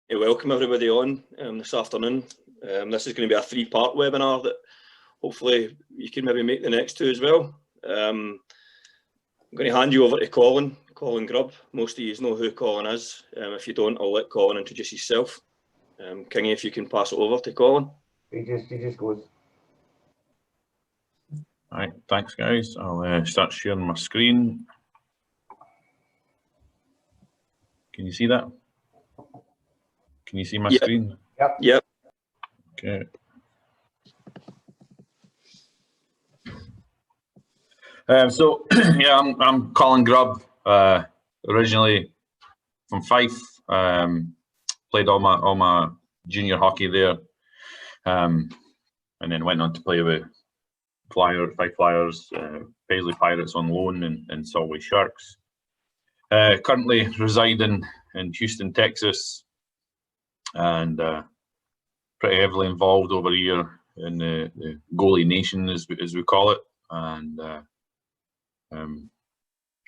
to welcome everybody on this afternoon. This is going to be a three-part webinar that hopefully you can maybe make the next two as well. I'm going to hand you over to Colin Grubb. Most of you know who Colin is. If you don't, I'll let Colin introduce himself. Kingy, if you can pass it over to Colin. He just goes. All right, thanks guys. I'll start sharing my screen. Can you see that? Can you see my screen? Yep. Yep. Okay. So yeah, I'm Colin Grubb. Originally from Fife. Played all my junior hockey there, and then went on to play with Fife Flyers, Paisley Pirates on loan, and Solway Sharks. Currently residing in Houston, Texas, and pretty heavily involved over here in the Goalie Nation, as we call it. And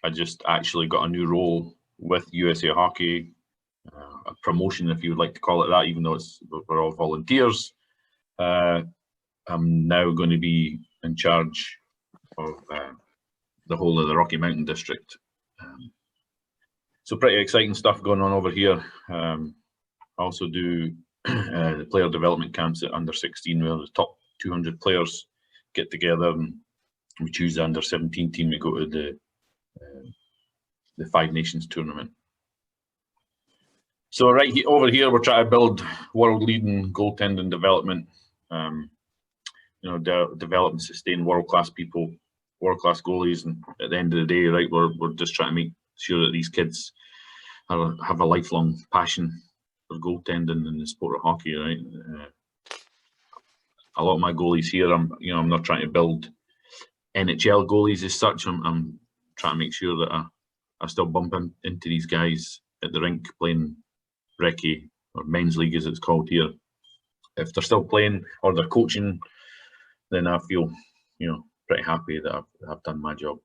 I just actually got a new role with USA Hockey, a promotion, if you would like to call it that, even though we're all volunteers. I'm now going to be in charge of the whole of the Rocky Mountain District. So pretty exciting stuff going on over here. I also do the player development camps at under 16, where the top 200 players get together and we choose the under 17 team to go to the Five Nations tournament. So right over here, we're trying to build world-leading goaltending development. Develop and sustain world-class people, world-class goalies, and at the end of the day, right, we're just trying to make sure that these kids have a lifelong passion for goaltending and the sport of hockey, right? A lot of my goalies here, I'm not trying to build NHL goalies as such. I'm trying to make sure that I still bump into these guys at the rink playing recce, or men's league as it's called here. If they're still playing or they're coaching, then I feel, pretty happy that I've done my job.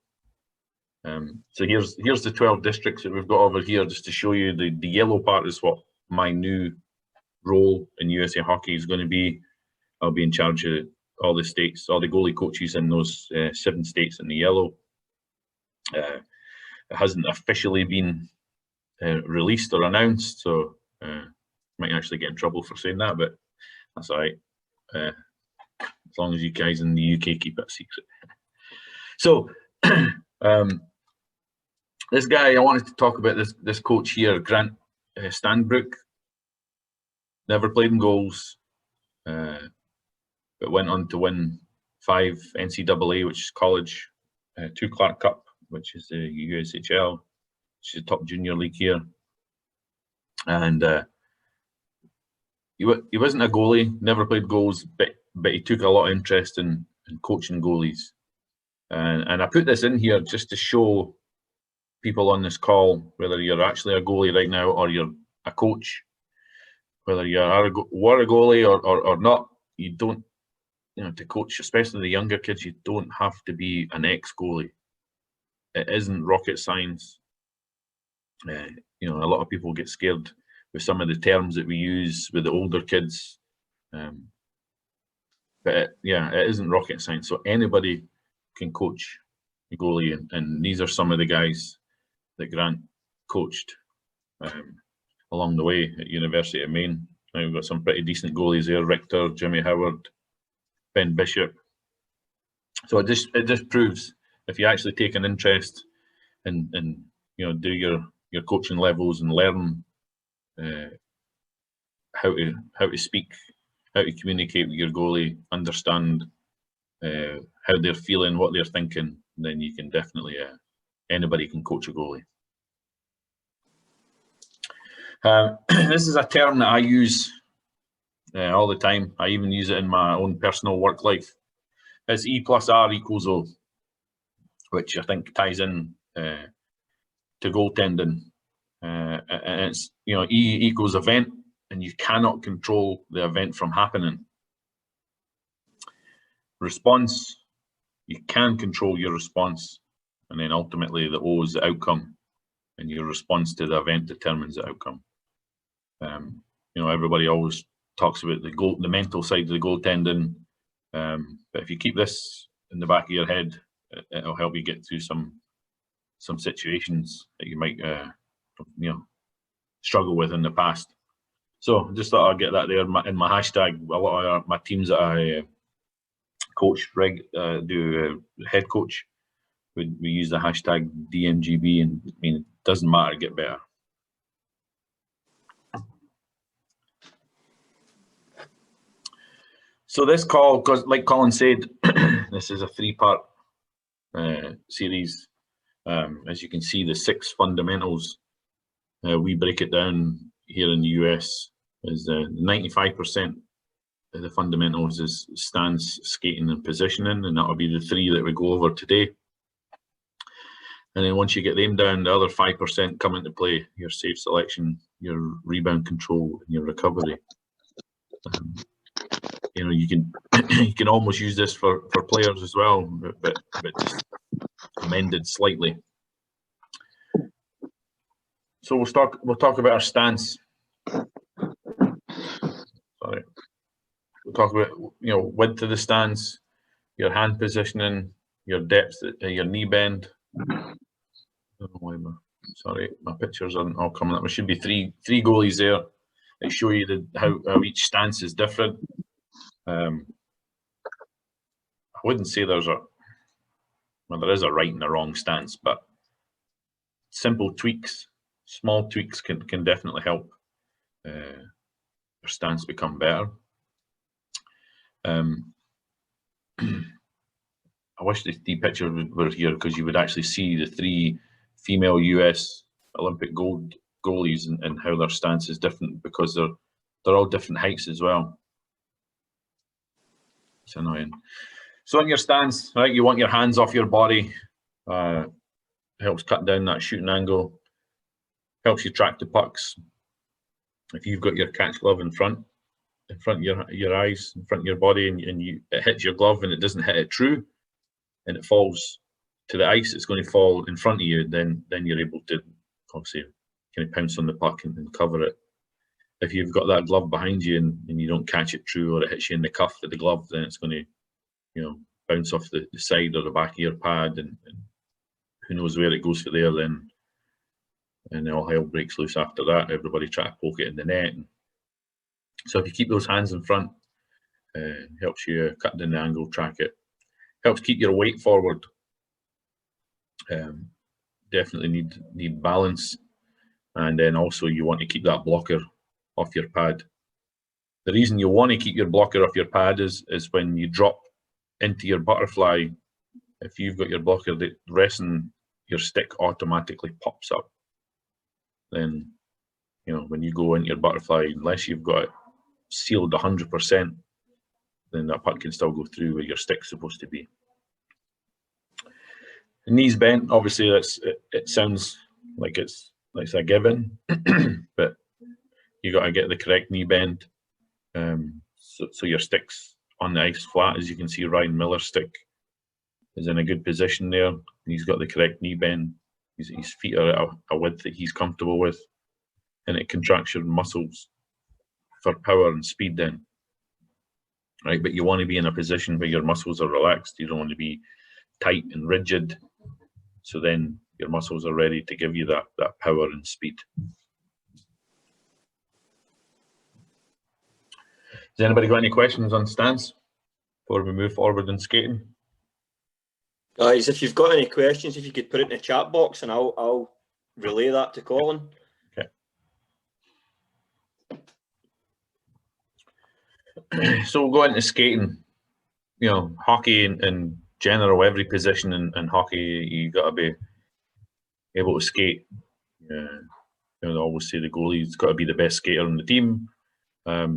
So here's the 12 districts that we've got over here, just to show you. The yellow part is what my new role in USA Hockey is going to be. I'll be in charge of all the states, all the goalie coaches in those 7 states in the yellow. It hasn't officially been released or announced, so might actually get in trouble for saying that, but that's all right. As long as you guys in the UK keep it a secret. So this guy, I wanted to talk about this coach here, Grant Stanbrook. Never played in goals, but went on to win 5 NCAA, which is college, 2 Clark Cup, which is the USHL, which is the top junior league here. And he wasn't a goalie, never played goals, but he took a lot of interest in coaching goalies. And I put this in here just to show people on this call, whether you're actually a goalie right now or you're a coach, whether you were a goalie or not, you don't, to coach, especially the younger kids, you don't have to be an ex-goalie. It isn't rocket science. A lot of people get scared with some of the terms that we use with the older kids. But it isn't rocket science. So anybody can coach a goalie, and these are some of the guys that Grant coached along the way at University of Maine. Now we've got some pretty decent goalies there: Richter, Jimmy Howard, Ben Bishop. So it just proves, if you actually take an interest and do your coaching levels and learn how to speak, how to communicate with your goalie, understand how they're feeling, what they're thinking, then you can definitely, anybody can coach a goalie. This is a term that I use all the time. I even use it in my own personal work life. It's E plus R equals O, which I think ties in to goaltending. And it's, E equals event, and you cannot control the event from happening. Response, you can control your response, and then ultimately the O is the outcome, and your response to the event determines the outcome. everybody always talks about the mental side of the goaltending. But if you keep this in the back of your head, it'll help you get through some situations that you might struggle with in the past. So just thought I'd get that there in my hashtag. A lot of my teams that I coach, head coach, we use the hashtag DMGB, and it doesn't matter, get better. So this call, because like Colin said, this is a 3-part series. As you can see, the 6 fundamentals, we break it down here in the US as 95% of the fundamentals is stance, skating, and positioning, and that'll be the 3 that we go over today. And then once you get them down, the other 5% come into play: your save selection, your rebound control, and your recovery. You can almost use this for players as well, but just amended slightly. So we'll talk about our stance. Sorry. We'll talk about width of the stance, your hand positioning, your depth, your knee bend. I don't know why my pictures aren't all coming up. There should be three goalies there that show you how each stance is different. I wouldn't say there is a right and a wrong stance, but simple tweaks, small tweaks can definitely help your stance become better. I wish the picture were here, because you would actually see the 3 female US Olympic gold goalies and how their stance is different, because they're all different heights as well. It's annoying. So in your stance, right, you want your hands off your body. Helps cut down that shooting angle. Helps you track the pucks. If you've got your catch glove in front of your eyes, in front of your body, and it hits your glove and it doesn't hit it true, and it falls to the ice, it's going to fall in front of you. Then you're able to obviously kind of pounce on the puck and cover it. If you've got that glove behind you and you don't catch it true, or it hits you in the cuff of the glove, then it's going to bounce off the side or the back of your pad, and who knows where it goes for there then. And all hell breaks loose after that. Everybody try to poke it in the net. So if you keep those hands in front, helps you cut down the angle, track it. Helps keep your weight forward. Definitely need balance. And then also you want to keep that blocker off your pad. The reason you want to keep your blocker off your pad is when you drop into your butterfly, if you've got your blocker resting, your stick automatically pops up. Then, when you go into your butterfly, unless you've got it sealed 100%, then that puck can still go through where your stick's supposed to be. The knees bent, obviously it sounds like it's a given, but you got to get the correct knee bend. So your stick's on the ice flat. As you can see, Ryan Miller's stick is in a good position there. He's got the correct knee bend. His feet are at a width that he's comfortable with, and it contracts your muscles for power and speed then. Right, but you want to be in a position where your muscles are relaxed. You don't want to be tight and rigid. So then your muscles are ready to give you that power and speed. Has anybody got any questions on stance before we move forward in skating? Guys, if you've got any questions, if you could put it in the chat box, and I'll relay that to Colin. Okay. So we'll go into skating. Hockey in general, every position in hockey, you got to be able to skate. They always say the goalie's got to be the best skater on the team. I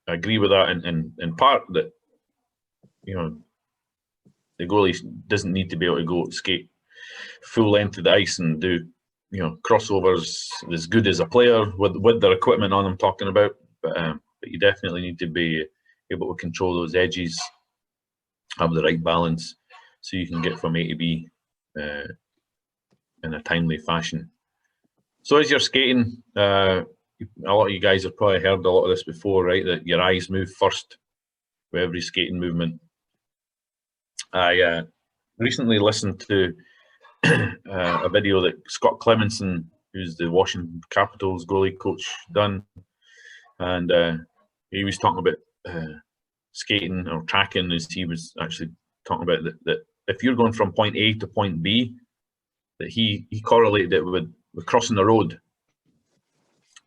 agree with that in part, that the goalie doesn't need to be able to go skate full length of the ice and do crossovers as good as a player with their equipment on. I'm talking about, but you definitely need to be able to control those edges, have the right balance, so you can get from A to B in a timely fashion. So as you're skating, a lot of you guys have probably heard a lot of this before, right? That your eyes move first with every skating movement. I recently listened to a video that Scott Clemenson, who's the Washington Capitals goalie coach, done, and he was talking about skating or tracking, as he was actually talking about that if you're going from point A to point B, that he correlated it with crossing the road.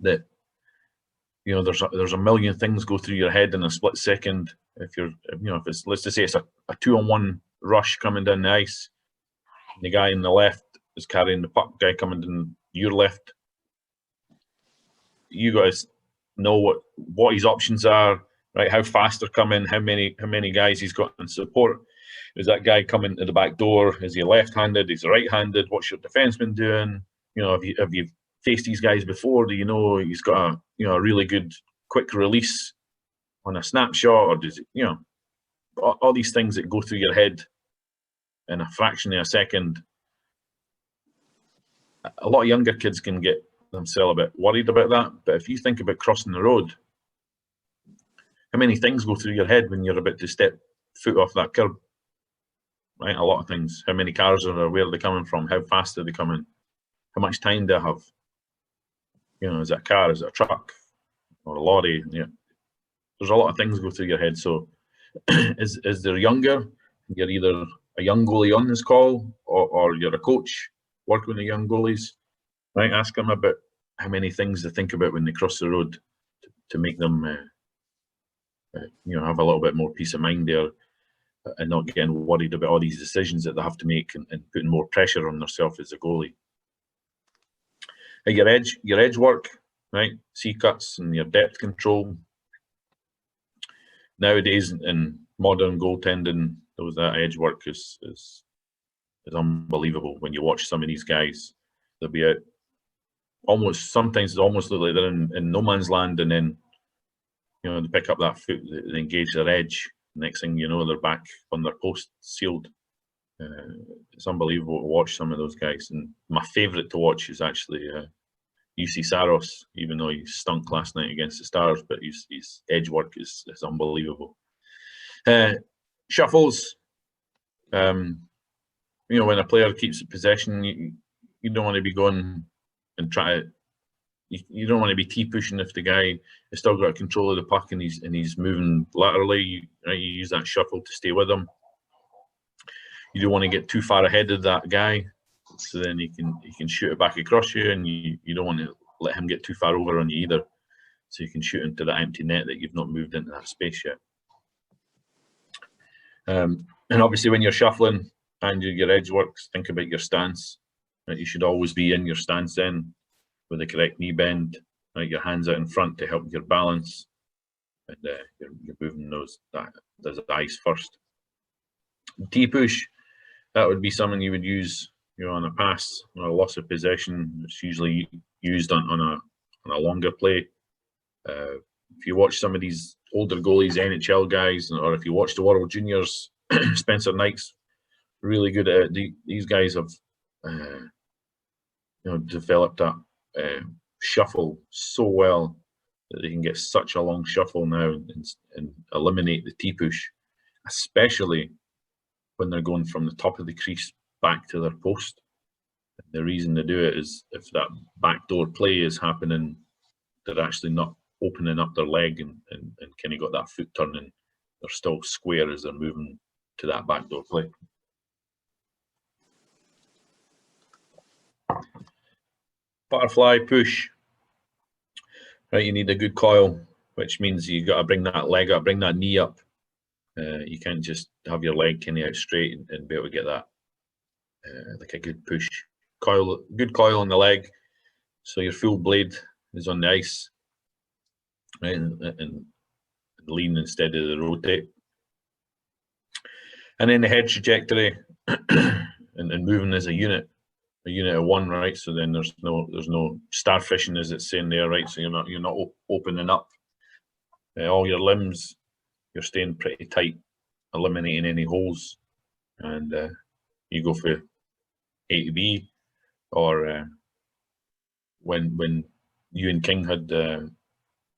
That, you know, there's a million things go through your head in a split second. If you're, you know, if it's, let's just say it's a 2-on-1 rush coming down the ice, and the guy in the left is carrying the puck, guy coming down your left, you guys know what his options are, right? How fast they're coming, how many guys he's got in support. Is that guy coming to the back door? Is he left-handed? Is he right-handed? What's your defenseman doing? You know, have you faced these guys before? Do you know he's got a really good quick release on a snapshot, or does it, you know, all these things that go through your head in a fraction of a second. A lot of younger kids can get themselves a bit worried about that, but if you think about crossing the road, how many things go through your head when you're about to step foot off that curb? Right, a lot of things. How many cars are there? Where are they coming from? How fast are they coming? How much time do I have? You know, is it a car? Is it a truck? Or a lorry? Yeah, there's a lot of things go through your head. So, as they're younger, you're either a young goalie on this call, or you're a coach working with the young goalies. Right, ask them about how many things they think about when they cross the road to make them, you know, have a little bit more peace of mind there, and not getting worried about all these decisions that they have to make and putting more pressure on themselves as a goalie. Your edge work, right? C-cuts and your depth control. Nowadays in modern goaltending, that edge work is unbelievable. When you watch some of these guys, they'll be out sometimes it almost look like they're in no man's land, and then, you know, they pick up that foot, they engage their edge. Next thing you know, they're back on their post sealed. It's unbelievable to watch some of those guys. And my favourite to watch is actually UC Saros, even though he stunk last night against the Stars, but his edge work is unbelievable. Shuffles. You know, when a player keeps possession, you don't want to be going and try to. You don't want to be T-pushing if the guy has still got control of the puck and he's moving laterally. Right? You use that shuffle to stay with him. You don't want to get too far ahead of that guy, so then he can shoot it back across you, and you don't want to let him get too far over on you either, so you can shoot into that empty net that you've not moved into that space yet. And obviously, when you're shuffling and your edge works, think about your stance. Right? You should always be in your stance then, with the correct knee bend, right? Your hands out in front to help your balance, and you're moving those eyes first. T-push, that would be something you would use, you know, on a pass or a loss of possession. It's usually used on a longer play. If you watch some of these older goalies, NHL guys, or if you watch the World Juniors, Spencer Knight's really good at it. These guys have, you know, developed that shuffle so well that they can get such a long shuffle now and eliminate the T-push, especially when they're going from the top of the crease back to their post. The reason they do it is if that backdoor play is happening, they're actually not opening up their leg and kind of got that foot turning. They're still square as they're moving to that backdoor play. Butterfly push. Right, you need a good coil, which means you got to bring that leg up, bring that knee up. You can't just have your leg kind of out straight and be able to get that like a good push. Good coil on the leg, so your full blade is on the ice, right, and lean instead of the rotate. And then the head trajectory and moving as a unit of one, right? So then there's no starfishing, as it's saying there, right? So you're not opening up all your limbs. You're staying pretty tight, eliminating any holes, and you go for A to B, or when you and King had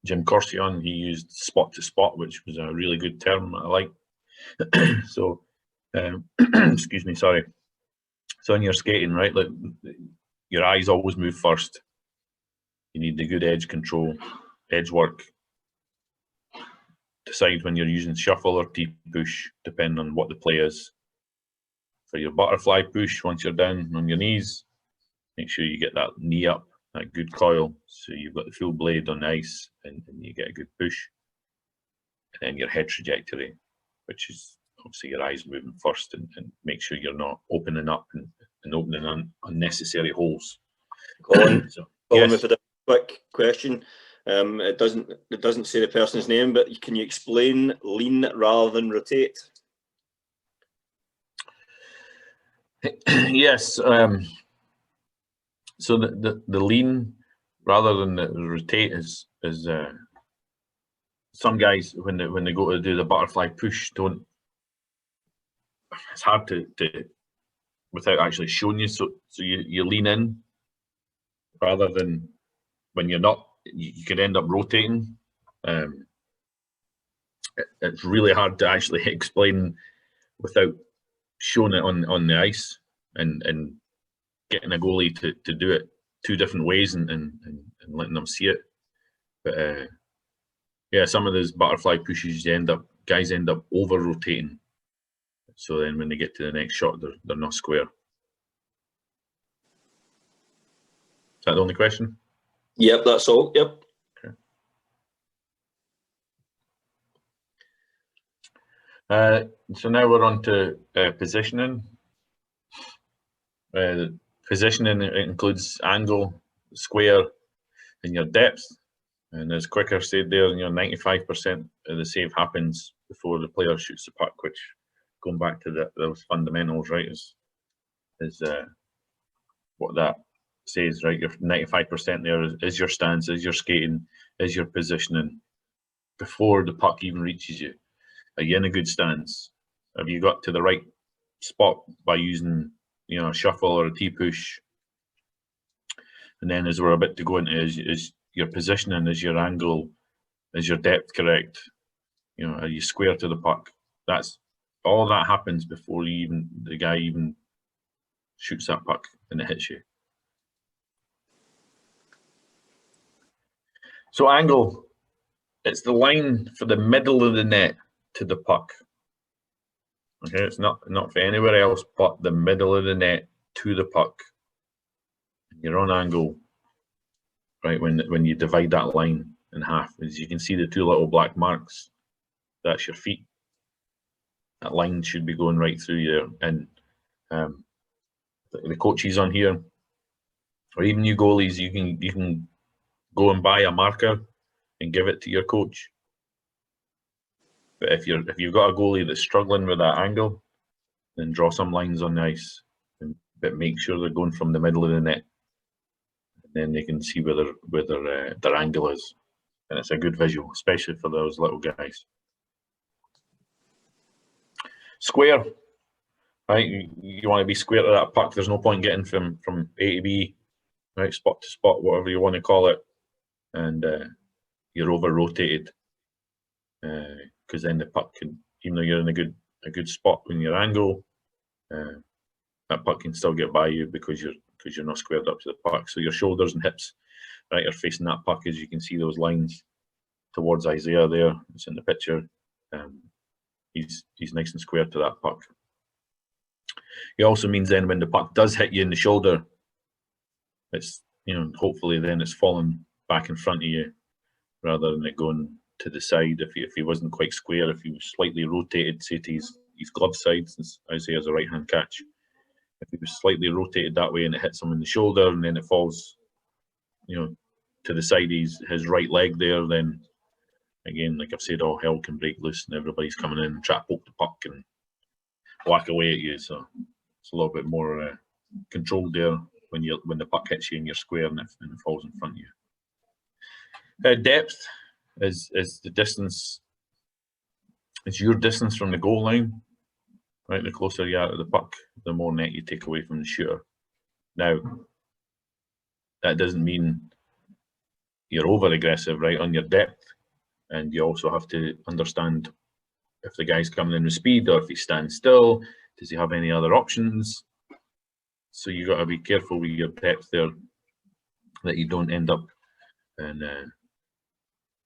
Jim Corsi on, he used spot to spot, which was a really good term that I like. So, excuse me, sorry. So when you're skating, right, like your eyes always move first. You need the good edge control, edge work. Decide when you're using shuffle or T-push, depending on what the play is. For your butterfly push, once you're down on your knees, make sure you get that knee up, that good coil, so you've got the full blade on the ice and you get a good push. And then your head trajectory, which is obviously your eyes moving first, and make sure you're not opening up and opening unnecessary holes. Colin, So, Colin, yes. with a quick question. It doesn't say the person's name, but can you explain lean rather than rotate? Yes. So the lean rather than the rotate is some guys when they go to do the butterfly push don't. It's hard to without actually showing you. So you lean in rather than when you're not. You could end up rotating. It's really hard to actually explain without showing it on the ice and getting a goalie to do it two different ways and letting them see it. But yeah, some of those butterfly pushes, guys end up over rotating. So then when they get to the next shot, they're not square. Is that the only question? Yep, that's all. Yep. Okay. So now we're on to positioning. Positioning includes angle, square, and your depth. And as Quicker said there, 95% of the save happens before the player shoots the puck, which, going back to those fundamentals, right, is what that says, right? Your 95% there is your stance, is your skating, is your positioning before the puck even reaches you. Are you in a good stance? Have you got to the right spot by using, a shuffle or a T-push? And then as we're about to go into is your positioning, is your angle, is your depth correct? Are you square to the puck? That's all that happens before the guy even shoots that puck and it hits you. So angle, it's the line for the middle of the net to the puck. Okay, it's not for anywhere else but the middle of the net to the puck. You're on angle, right, when you divide that line in half. As you can see the two little black marks, that's your feet. That line should be going right through you. And the coaches on here, or even you goalies, you can go and buy a marker and give it to your coach. But if you've got a goalie that's struggling with that angle, then draw some lines on the ice, but make sure they're going from the middle of the net. And then they can see where their angle is, and it's a good visual, especially for those little guys. Square, right? You want to be square to that puck. There's no point getting from A to B, right? Spot to spot, whatever you want to call it, and you're over rotated because then the puck can, even though you're in a good spot in your angle, that puck can still get by you because you're not squared up to the puck. So your shoulders and hips, right, are facing that puck, as you can see those lines towards Isaiah there. It's in the picture. He's nice and square to that puck. It also means then when the puck does hit you in the shoulder, it's hopefully then it's falling back in front of you rather than it going to the side. If he wasn't quite square, if he was slightly rotated, say to his glove side, since Isaiah has a right hand catch, if he was slightly rotated that way and it hits him in the shoulder and then it falls, to the side of his right leg there, then again, like I've said, all hell can break loose and everybody's coming in and try to poke the puck and whack away at you. So it's a little bit more controlled there when the puck hits you and you're square and it falls in front of you. Depth is the distance. It's your distance from the goal line, right? The closer you are to the puck, the more net you take away from the shooter. Now, that doesn't mean you're over aggressive, right, on your depth, and you also have to understand if the guy's coming in with speed or if he stands still. Does he have any other options? So you got to be careful with your depth there, that you don't end up in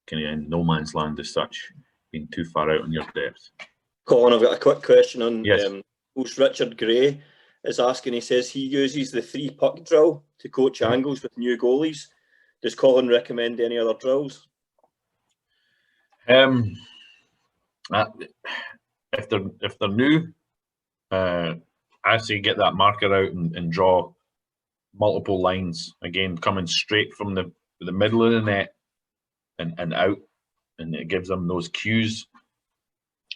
kind of in no man's land as such, being too far out on your depth. Colin, I've got a quick question on Yes. Richard Gray is asking. He says he uses the 3 puck drill to coach angles with new goalies. Does Colin recommend any other drills? If they're new, I say get that marker out and draw multiple lines, again coming straight from the middle of the net and out, and it gives them those cues.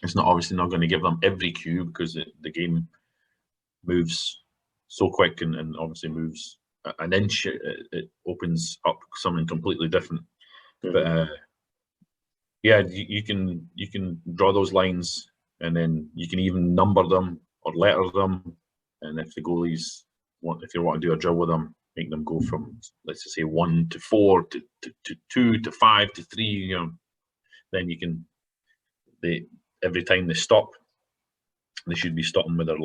It's not obviously not going to give them every cue, because the game moves so quick and obviously moves an inch, it opens up something completely different. But yeah, you can draw those lines, and then you can even number them or letter them. And if the goalies if you want to do a drill with them, make them go from, let's just say, 1 to 4 to 2 to 5 to 3. You know, then you can every time they stop, they should be stopping with that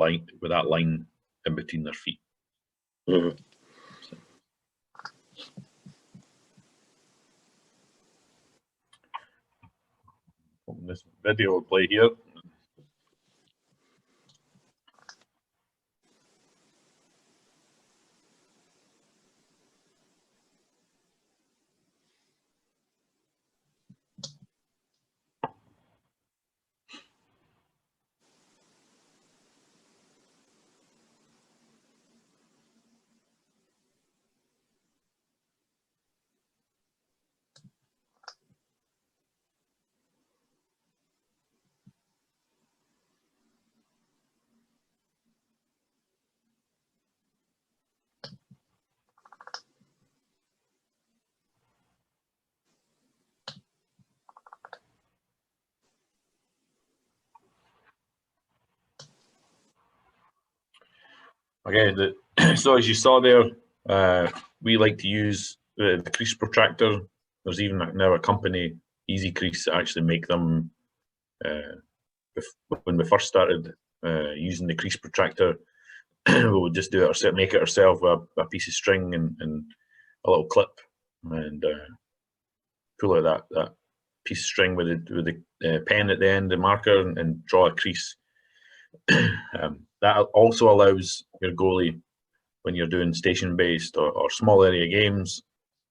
line in between their feet. Mm-hmm. This video will play here. Okay, so as you saw there, we like to use the crease protractor. There's even now a company, Easy Crease, that actually make them. When we first started using the crease protractor, we would just do it, make it ourselves with a piece of string and a little clip, and pull out that piece of string with the pen at the end, the marker, and draw a crease. That also allows your goalie, when you're doing station-based or small area games,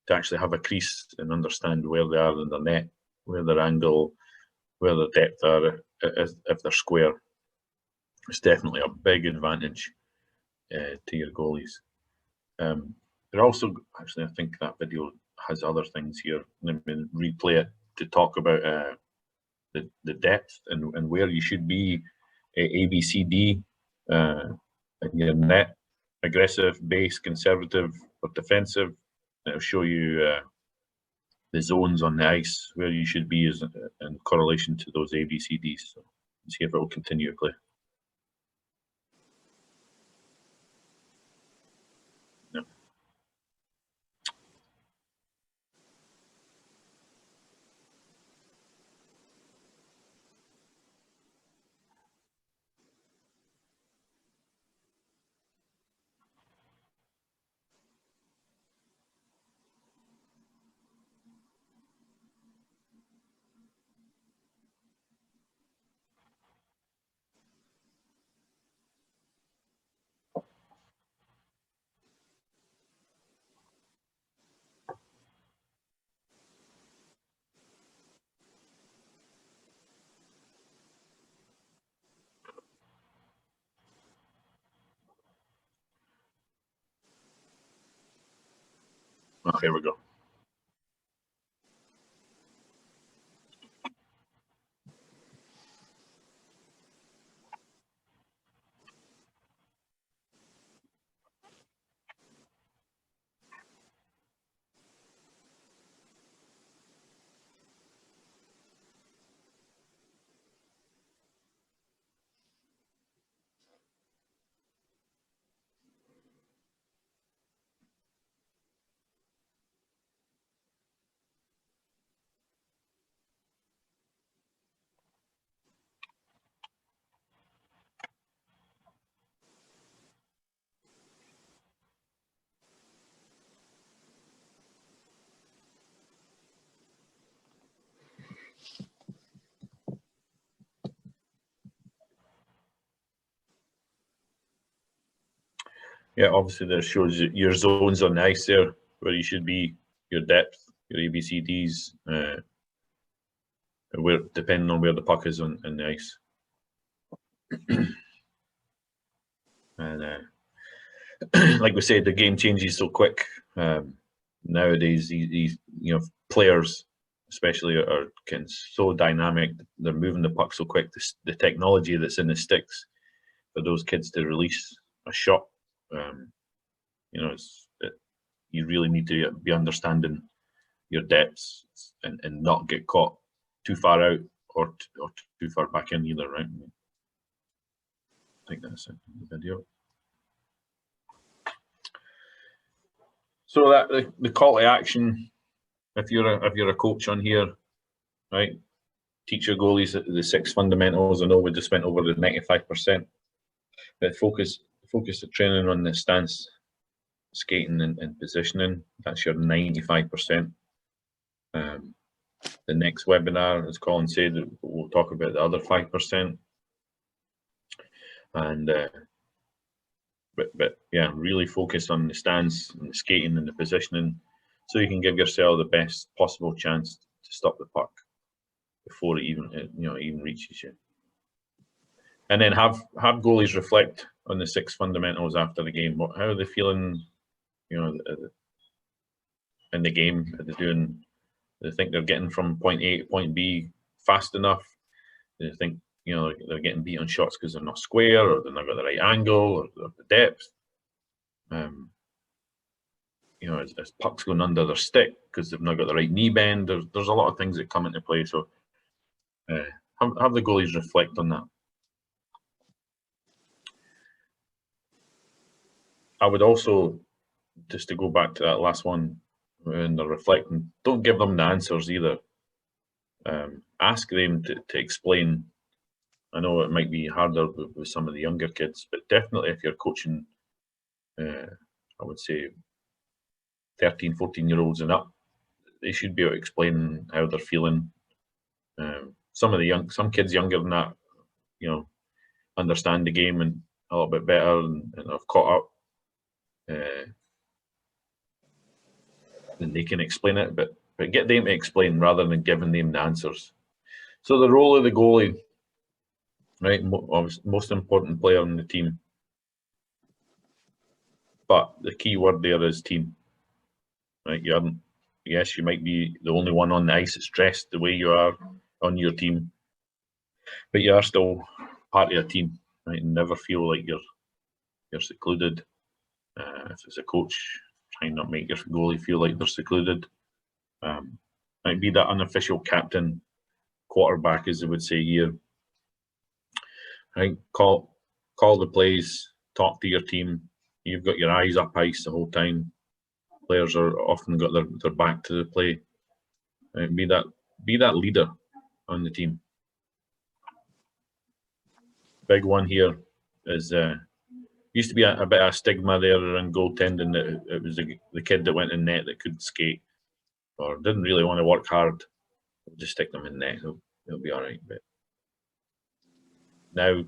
to actually have a crease and understand where they are in the net, where their angle, where their depth are, if they're square. It's definitely a big advantage to your goalies. They're also, actually, I think that video has other things here. Let me replay it to talk about the depth and where you should be, A, B, C, D, in your net: aggressive, base, conservative, or defensive. It'll show you the zones on the ice where you should be in correlation to those A, B, C, Ds. So let's see if it will continue to play. No. Oh, here we go. Yeah, obviously that shows your zones on the ice there, where you should be, your depth, your ABCDs, where depending on where the puck is on the ice. And like we said, the game changes so quick. Nowadays, these players, especially, are getting so dynamic. They're moving the puck so quick. The technology that's in the sticks for those kids to release a shot, you really need to be understanding your depths and not get caught too far out or too far back in either, right? I think that's it in the video. So that the call to action, if you're a coach on here, right? Teach your goalies the 6 fundamentals. I know we just went over the 95%, but focus the training on the stance, skating, and positioning. That's your 95%. The next webinar, as Colin said, we'll talk about the other 5%. And but yeah, really focus on the stance and the skating and the positioning, so you can give yourself the best possible chance to stop the puck before it even reaches you. And then have goalies reflect on the 6 fundamentals after the game. How are they feeling, in the game? Are they doing? Do they think they're getting from point A to point B fast enough? Do they think they're getting beat on shots because they're not square, or they're not got the right angle, or the depth? As pucks going under their stick because they've not got the right knee bend. There's a lot of things that come into play. So have the goalies reflect on that. I would also, just to go back to that last one, when they're reflecting, don't give them the answers either. Ask them to explain. I know it might be harder with some of the younger kids, but definitely if you're coaching, I would say 13, 14-year-olds and up, they should be able to explain how they're feeling. Some kids younger than that, understand the game and a little bit better and have caught up. Then they can explain it, but get them to explain rather than giving them the answers. So the role of the goalie, right, most important player on the team. But the key word there is team, right? Yes, you might be the only one on the ice that's dressed the way you are on your team, but you are still part of a team, right? And never feel like you're secluded. If it's a coach, try and not make your goalie feel like they're secluded. Might be that unofficial captain, quarterback, as they would say here. Right, call the plays, talk to your team. You've got your eyes up ice the whole time. Players are often got their back to the play. Be that leader on the team. Big one here is used to be a bit of a stigma there around goaltending, that it was the kid that went in net that couldn't skate or didn't really want to work hard. We'll just stick them in net; it'll be all right. But now,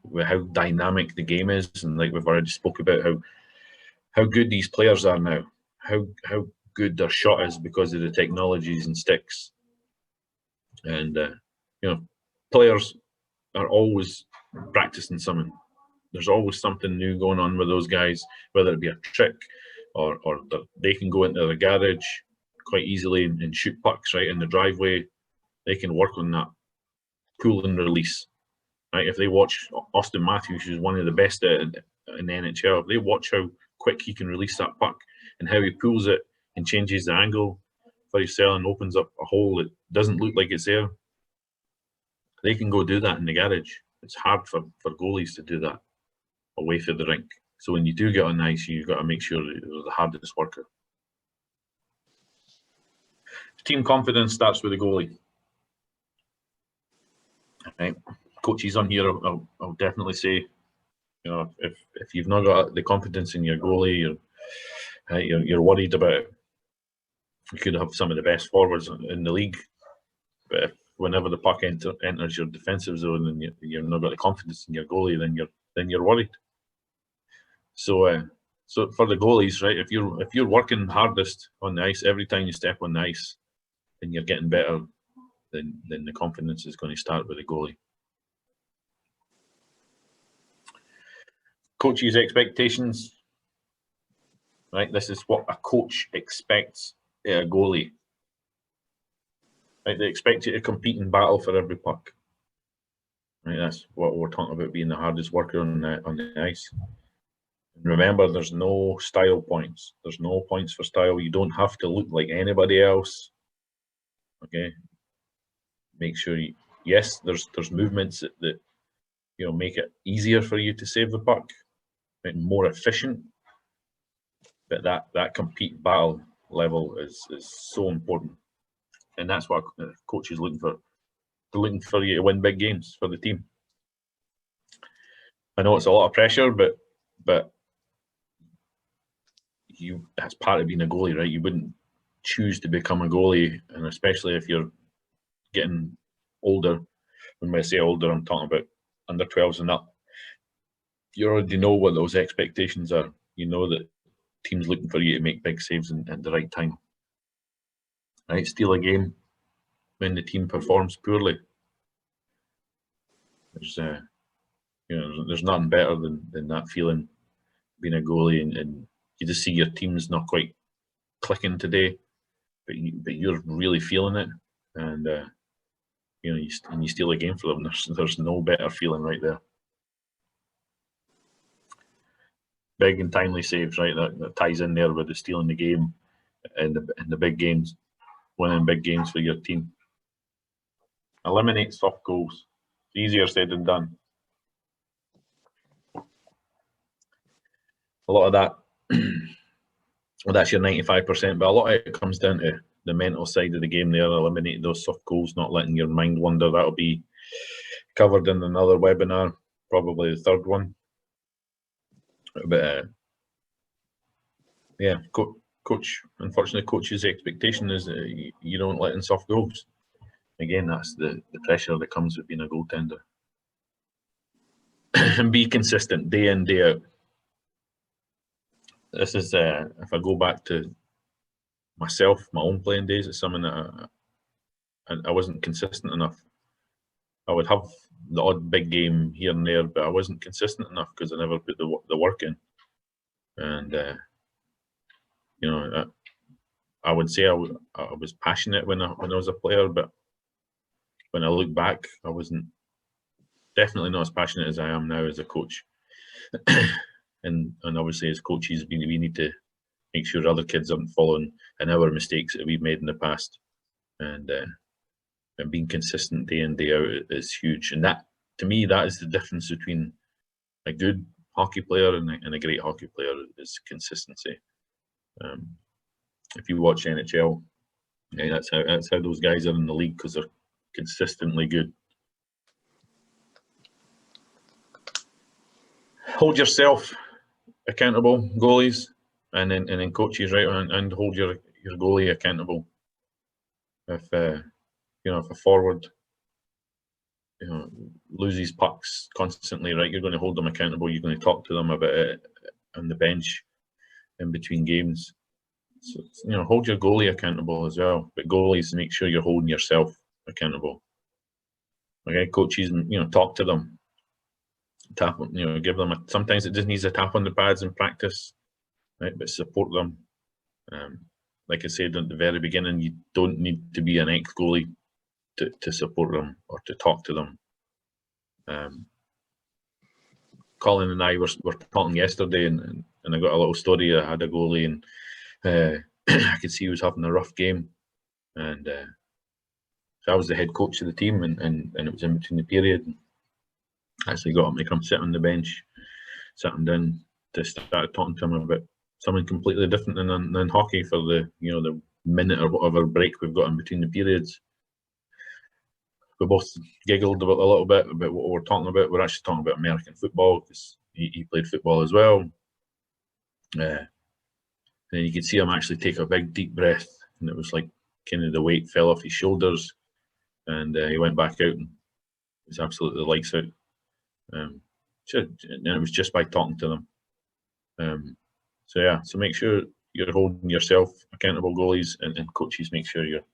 with how dynamic the game is, and like we've already spoke about how good these players are now, how good their shot is because of the technologies and sticks, and players are always practicing something. There's always something new going on with those guys, whether it be a trick or they can go into the garage quite easily and shoot pucks right in the driveway. They can work on that pull and release. Right? If they watch Austin Matthews, who's one of the best in the NHL, if they watch how quick he can release that puck and how he pulls it and changes the angle for himself and opens up a hole that doesn't look like it's there, they can go do that in the garage. It's hard for goalies to do that away from the rink. So when you do get on ice, you've got to make sure that you're the hardest worker. Team confidence starts with the goalie. Right. Coaches on here, I'll definitely say, if you've not got the confidence in your goalie, you're worried about it. You could have some of the best forwards in the league, but if whenever the puck enters your defensive zone and you're not got the confidence in your goalie, then you're worried. So So for the goalies, right, if you're working hardest on the ice every time you step on the ice, then you're getting better. Then the confidence is going to start with the goalie. Coaches' expectations. Right, this is what a coach expects a goalie. Right, they expect you to compete and battle for every puck. Right, that's what we're talking about, being the hardest worker on the ice. Remember, there's no style points. There's no points for style. You don't have to look like anybody else. Okay, make sure yes, there's movements that make it easier for you to save the puck, and more efficient. But that compete battle level is so important, and that's what a coach is looking for. They're looking for you to win big games for the team. I know it's a lot of pressure, but that's part of being a goalie, right? You wouldn't choose to become a goalie, and especially if you're getting older. When I say older, I'm talking about under 12s and up. You already know what those expectations are. You know that team's looking for you to make big saves at the right time. Right? Steal a game when the team performs poorly. There's nothing better than that feeling, being a goalie, and you just see your team's not quite clicking today, but you're really feeling it, and you steal a game for them. There's no better feeling right there. Big and timely saves, right? That ties in there with the stealing the game and the big games, winning big games for your team. Eliminate soft goals. It's easier said than done. A lot of that, well, that's your 95%, but a lot of it comes down to the mental side of the game there, eliminating those soft goals, not letting your mind wander. That'll be covered in another webinar, probably the third one. But yeah, coach. Unfortunately, coach's expectation is that you don't let in soft goals. Again, that's the pressure that comes with being a goaltender. And be consistent day in, day out. This is if I go back to myself, my own playing days, it's something that I wasn't consistent enough. I would have the odd big game here and there, but I wasn't consistent enough because I never put the work in. And I would say I was passionate when I was a player, but when I look back, I wasn't, definitely not as passionate as I am now as a coach. and obviously as coaches, we need to make sure other kids aren't following in our mistakes that we've made in the past. And being consistent day in, day out is huge. And that, to me, that is the difference between a good hockey player and a great hockey player, is consistency. If you watch NHL, that's how those guys are in the league, because they're consistently good. Hold yourself accountable, goalies, and then coaches, right, and hold your goalie accountable. If if a forward loses pucks constantly, right, you're going to hold them accountable. You're going to talk to them about it on the bench in between games. So hold your goalie accountable as well. But goalies, make sure you're holding yourself accountable. Okay, coaches, talk to them. Tap, give them sometimes it just needs a tap on the pads in practice, right? But support them. Like I said at the very beginning, you don't need to be an ex-goalie to support them or to talk to them. Colin and I were talking yesterday, and I got a little story. I had a goalie, and I could see he was having a rough game, and so I was the head coach of the team, and it was in between the period. I actually got him to come sit on the bench, sat him down to start talking to him about something completely different than hockey for the the minute or whatever break we've got in between the periods. We both giggled a little bit about what we're talking about. We're actually talking about American football, because he played football as well. And you could see him actually take a big deep breath, and it was like kind of the weight fell off his shoulders, and he went back out, and it was absolutely lights out. And it was just by talking to them. So yeah, so make sure you're holding yourself accountable, goalies, and coaches. Make sure you're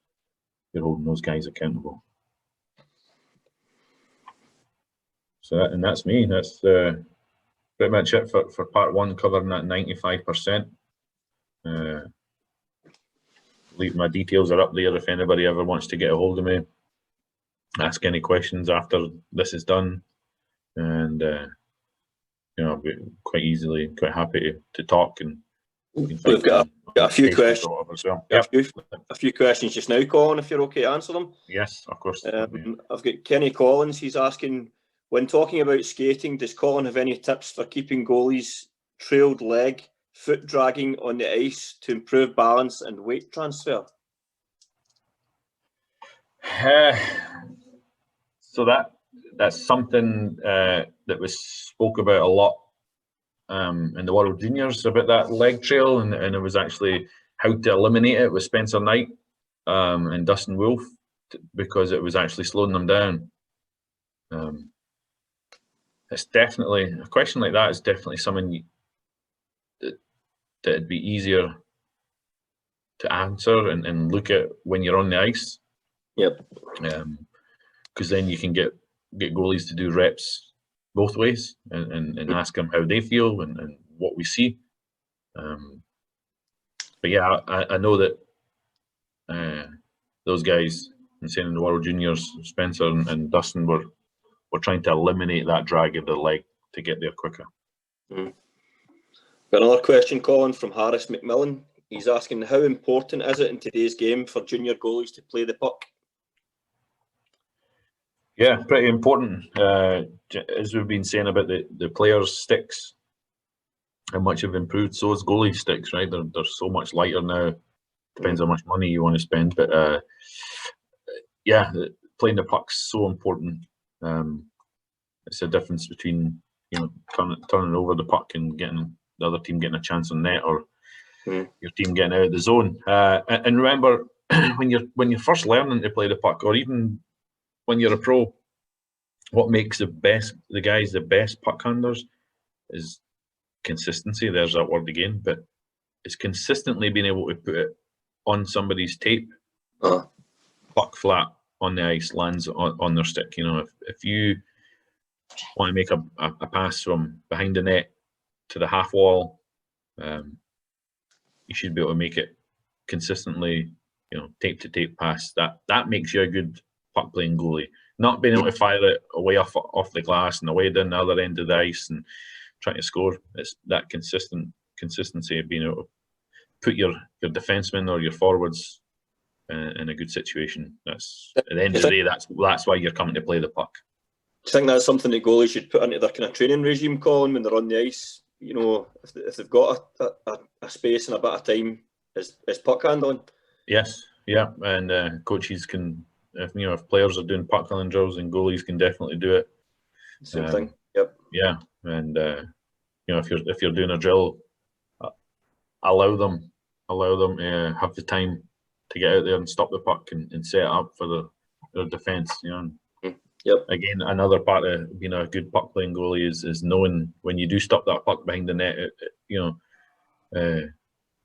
holding those guys accountable. So that's me. That's pretty much it for part one, covering that 95%. Leave my details are up there if anybody ever wants to get a hold of me. Ask any questions after this is done, and I'll be quite happy to talk. And we've got a few questions. Well. Yep. A few questions just now, Colin, if you're okay to answer them. Yes, of course. I've got Kenny Collins. He's asking, when talking about skating, does Colin have any tips for keeping goalies' trailed leg, foot dragging on the ice to improve balance and weight transfer? So that's something that was spoke about a lot in the World Juniors, about that leg trail, and it was actually how to eliminate it with Spencer Knight and Dustin Wolf, because it was actually slowing them down. It's definitely a question like that is definitely something that'd be easier to answer and look at when you're on the ice. Yep. Because then you can get goalies to do reps both ways and ask them how they feel and what we see. But yeah, I know that those guys, I'm saying in the World Juniors, Spencer and Dustin were trying to eliminate that drag of the leg to get there quicker. Got another question, Colin, from Harris McMillan. He's asking, how important is it in today's game for junior goalies to play the puck? Yeah, pretty important. As we've been saying about the players' sticks, how much have improved, so is goalie sticks, right? They're so much lighter now. Depends how much money you want to spend, but yeah, playing the puck's so important. It's a difference between turning over the puck and getting the other team getting a chance on net, or your team getting out of the zone. And remember, when you're first learning to play the puck, or even when you're a pro, what makes the best puck handlers is consistency. There's that word again, but it's consistently being able to put it on somebody's tape, puck flat on the ice, lands on their stick. If you want to make a pass from behind the net to the half wall, you should be able to make it consistently, tape to tape pass. That makes you a good puck playing goalie. Not being able to fire it away off the glass and away down the other end of the ice and trying to score. It's that consistency of being able to put your defensemen or your forwards in a good situation. That's at the end of the day. That's why you're coming to play the puck. Do you think that's something that goalies should put into their kind of training regime, Colin, when they're on the ice? If they've got a space and a bit of time, is puck handling? Yes, yeah, and coaches can, if players are doing puck handling drills, and goalies can definitely do it. Same thing. Yep. Yeah, and if you're doing a drill, allow them to have the time to get out there and stop the puck and set it up for their defence. Yep. Again, another part of being a good puck playing goalie is knowing when you do stop that puck behind the net,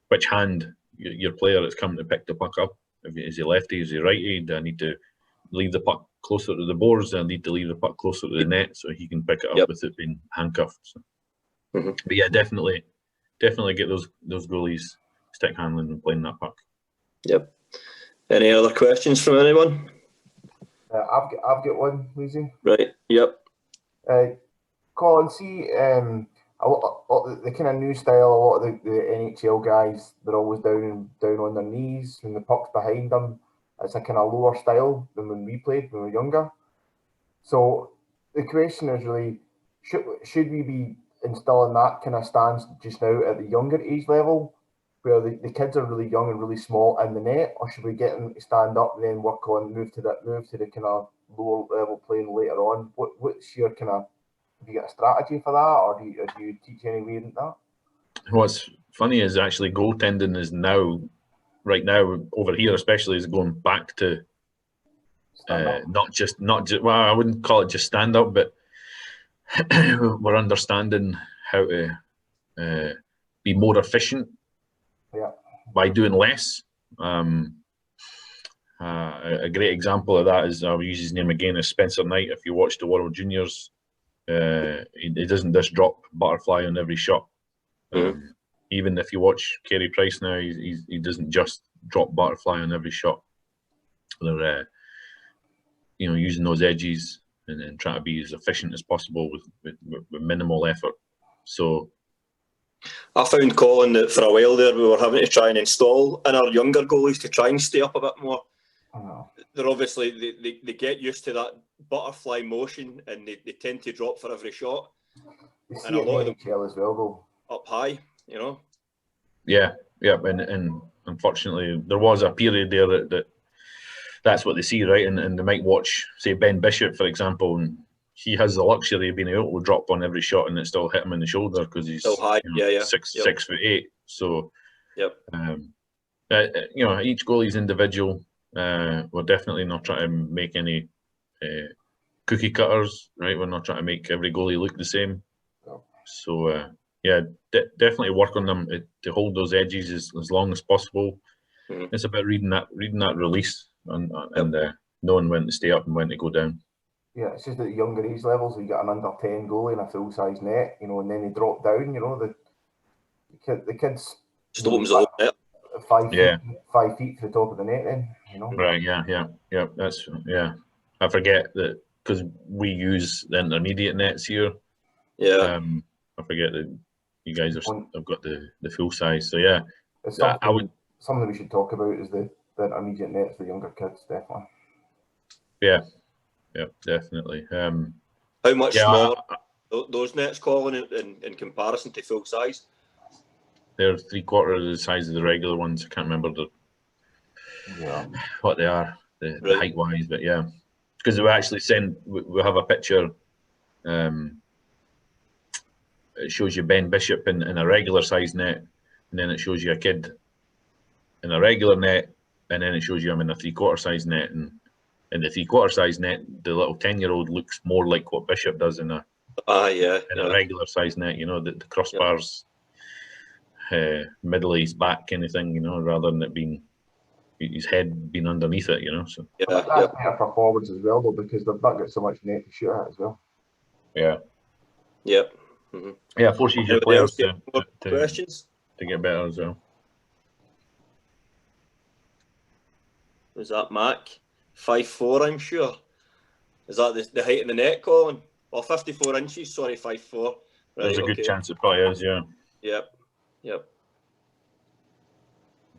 which hand your player that's coming to pick the puck up. Is he lefty? Is he righty? Do I need to leave the puck closer to the boards? Do I need to leave the puck closer to the net so he can pick it up without being handcuffed? So. But yeah, definitely get those goalies stick handling and playing that puck. Yep. Any other questions from anyone? I've got one, Weezy. Right. Yep. Colin, see, a lot the kind of new style. A lot of the NHL guys, they're always down on their knees when the puck's behind them. It's a kind of lower style than when we played when we were younger. So the question is really, should we be instilling that kind of stance just now at the younger age level, where the kids are really young and really small in the net, or should we get them to stand up and then move to the kind of lower level playing later on? What's your kind of, have you got a strategy for that, or do you teach any way in that? What's funny is actually goaltending is right now over here especially, is going back to not just well, I wouldn't call it just stand up, but we're understanding how to be more efficient by doing less. A great example of that is, I'll use his name again, is Spencer Knight. If you watch the World Juniors, he doesn't just drop butterfly on every shot. Even if you watch Carey Price now, he doesn't just drop butterfly on every shot. They're using those edges and trying to be as efficient as possible with minimal effort. So I found, Colin, that for a while there we were having to try and install in our younger goalies to try and stay up a bit more. They're obviously, they get used to that butterfly motion, and they tend to drop for every shot. And a lot of them as well, though. Up high, you know. Yeah, and unfortunately there was a period there that's what they see, right? And they might watch, say, Ben Bishop, for example, and he has the luxury of being able to drop on every shot and it still hit him in the shoulder because he's still high. 6'8". So each goalie's individual. We're definitely not trying to make any cookie cutters, right? We're not trying to make every goalie look the same. So definitely work on them to hold those edges as long as possible. It's about reading that release and knowing when to stay up and when to go down. Yeah, it's just at the younger age levels, you get an under 10 goalie in a full size net, and then they drop down. The kids just opens the net. 5 feet to the top of the net. Then Right. Yeah. That's I forget that because we use the intermediate nets here. Yeah. I forget that you guys have got the full size. So yeah, it's something we should talk about is the intermediate nets for younger kids, definitely. Yeah, definitely. How much smaller those nets, Colin, in comparison to full size? They're 3/4 the size of the regular ones. I can't remember what they are, the height wise, but yeah, because we actually we have a picture. It shows you Ben Bishop in a regular size net, and then it shows you a kid in a regular net, and then it shows you him in a 3/4 size net. And in the 3/4 size net, the little 10-year-old looks more like what Bishop does in a regular size net. The crossbars, middle of his back kind of thing. Rather than it being his head being underneath it. So that's better for forwards as well, though, because they've not got so much net to shoot at as well. Yeah. Yep. Yeah, forces your players to get better as well. Was that Mac? 5'4", I'm sure. Is that the height of the net, Colin? Or 54 inches, sorry, 5'4". Right, there's a good chance it probably is, yeah. Yep.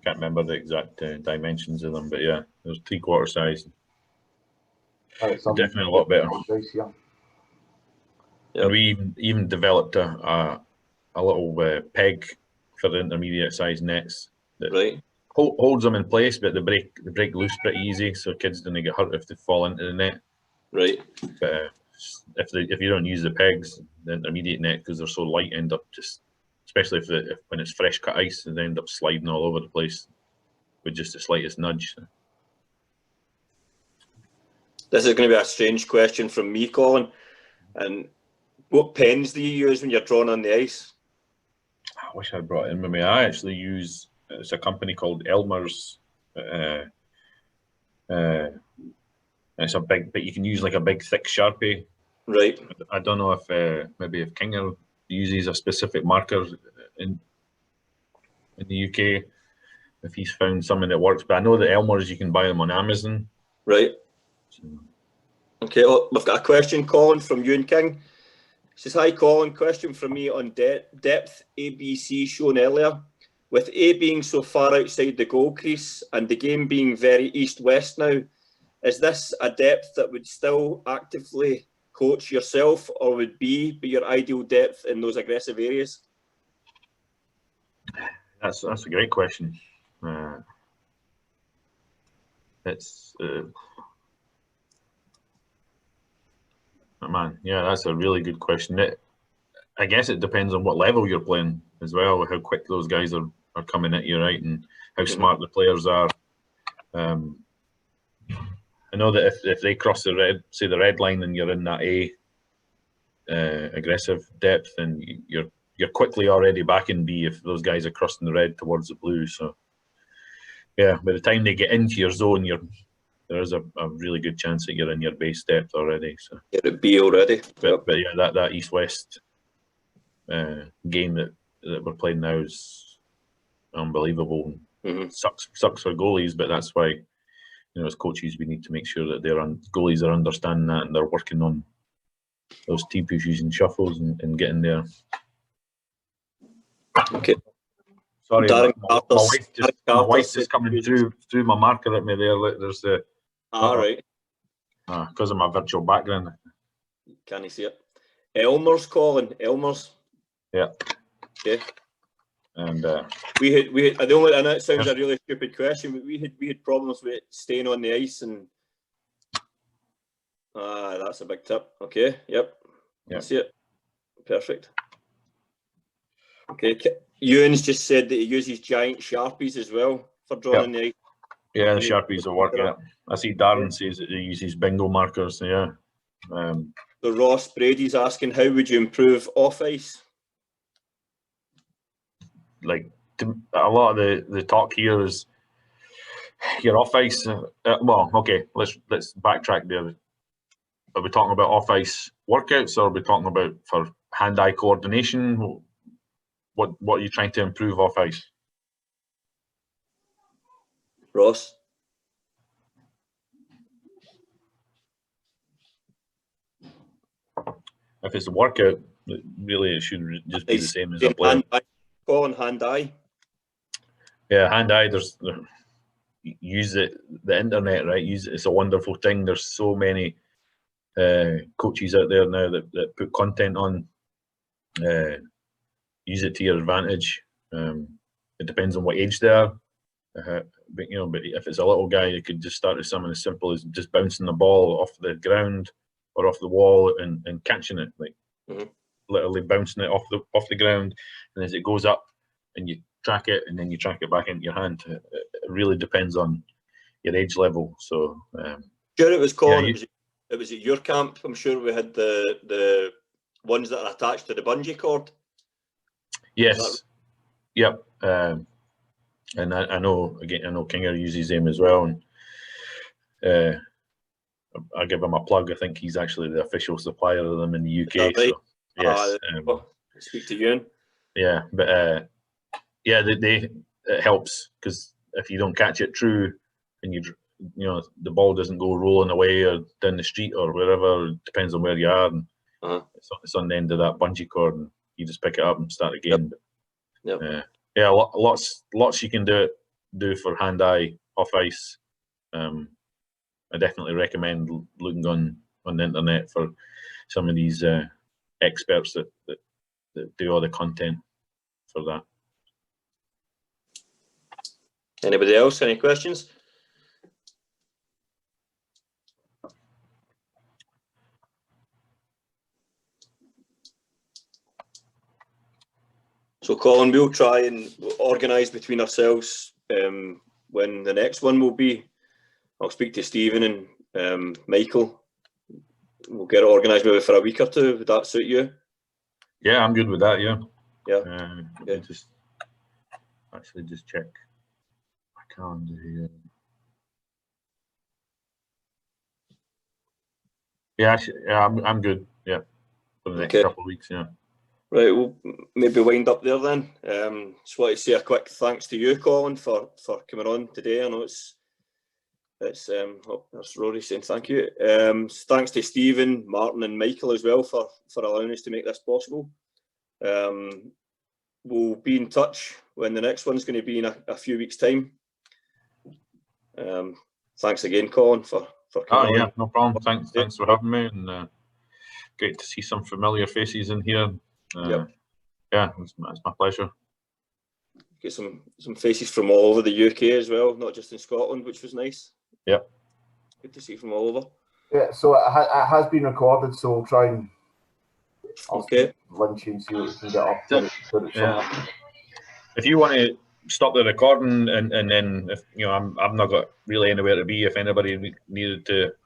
Can't remember the exact dimensions of them, but yeah, there's 3/4 size. Definitely a lot better. And we even developed a little peg for the intermediate size nets that holds them in place, but they break loose pretty easy, so kids don't get hurt if they fall into the net. Right. But if you don't use the pegs, the intermediate net, because they're so light, end up just, especially when it's fresh cut ice, they end up sliding all over the place with just the slightest nudge. This is going to be a strange question from me, Colin. And what pens do you use when you're drawing on the ice? I wish I brought it in with me. I actually use, it's a company called Elmer's. It's a big, but you can use like a big thick Sharpie. Right. I don't know if maybe if Kinger uses a specific marker in the UK, if he's found something that works. But I know that Elmer's, you can buy them on Amazon. Right. So. Okay, we've got a question, Colin, from Ewan King. He says, hi, Colin. Question from me on depth ABC shown earlier. With A being so far outside the goal crease and the game being very east-west now, is this a depth that would still actively coach yourself, or would B be your ideal depth in those aggressive areas? That's a great question. Man, yeah, that's a really good question. I guess it depends on what level you're playing as well, how quick those guys are coming at you, right, and how smart the players are. I know that if they cross the red line and you're in that A aggressive depth, then you're you're quickly already back in B if those guys are crossing the red towards the blue. So yeah, by the time they get into your zone, there is a really good chance that you're in your base depth already. So you're at B already. but yeah, that east-west game that we're playing now is unbelievable. Sucks for goalies, but that's why, you know, as coaches we need to make sure that goalies are understanding that and they're working on those team pushes and shuffles and getting there. Okay. Sorry, my wife's just coming through my marker at me there. Like, there's the right. Because of my virtual background. Can you see it? Elmer's, Colin. Elmer's. Yeah. Okay. And we had the only, and it sounds a really stupid question, but we had problems with staying on the ice, and that's a big tip. Okay. Yep. Yeah. See it. Perfect. Okay. Ewan's just said that he uses giant Sharpies as well for drawing the ice. Yeah, the Sharpies will work. Yeah, I see Darren says that he uses bingo markers. Yeah. So Ross Brady's asking, how would you improve off ice? Like, a lot of the talk here is your off ice. Well, okay, let's backtrack there. Are we talking about off ice workouts, or are we talking about for hand-eye coordination? What are you trying to improve off ice? Ross? If it's a workout, really it should just be the same as a player. Colin, hand-eye? Yeah, hand-eye, use the internet, right? It's a wonderful thing. There's so many coaches out there now that put content on. Use it to your advantage. It depends on what age they are. But you know, but if it's a little guy, you could just start with something as simple as just bouncing the ball off the ground or off the wall and catching it, like literally bouncing it off the ground, and as it goes up, and you track it, and then you track it back into your hand. It really depends on your age level. So sure, it was Colin. Yeah, it was at your camp. I'm sure we had the ones that are attached to the bungee cord. Yes. Yep. And I know Kinger uses them as well, and I give him a plug. I think he's actually the official supplier of them in the UK. Right? So yes, speak to Ewan. Yeah, but yeah, it helps, because if you don't catch it true, and you know the ball doesn't go rolling away or down the street or wherever, it depends on where you are, and it's on the end of that bungee cord, and you just pick it up and start again. Yep. Yeah, lots you can do for hand-eye off ice. I definitely recommend looking on the internet for some of these experts that do all the content for that. Anybody else? Any questions? So, Colin, we'll try and organise between ourselves when the next one will be. I'll speak to Stephen and Michael. We'll get it organised maybe for a week or two. Would that suit you? Yeah, I'm good with that. Yeah. Yeah. Just check my calendar here. Yeah, I'm good. Yeah, for the next couple of weeks. Yeah. Right, we'll maybe wind up there then. Just want to say a quick thanks to you, Colin, for coming on today. I know that's Rory saying thank you. Thanks to Stephen, Martin, and Michael as well for allowing us to make this possible. We'll be in touch when the next one's going to be in a few weeks' time. Thanks again, Colin, for coming on. Yeah, no problem. Thanks for having me, and great to see some familiar faces in here. Yeah, it's my pleasure. Get some faces from all over the UK as well, not just in Scotland, which was nice. Yep. Good to see from all over. Yeah, so it has been recorded, so we'll try and lunch and see what we can get up to. If you want to stop the recording, and then if I've not got really anywhere to be, if anybody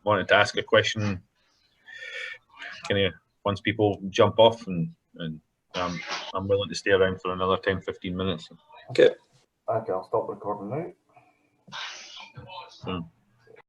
wanted to ask a question, once people jump off and I'm willing to stay around for another 10-15 minutes. Okay. Okay, I'll stop recording now. So.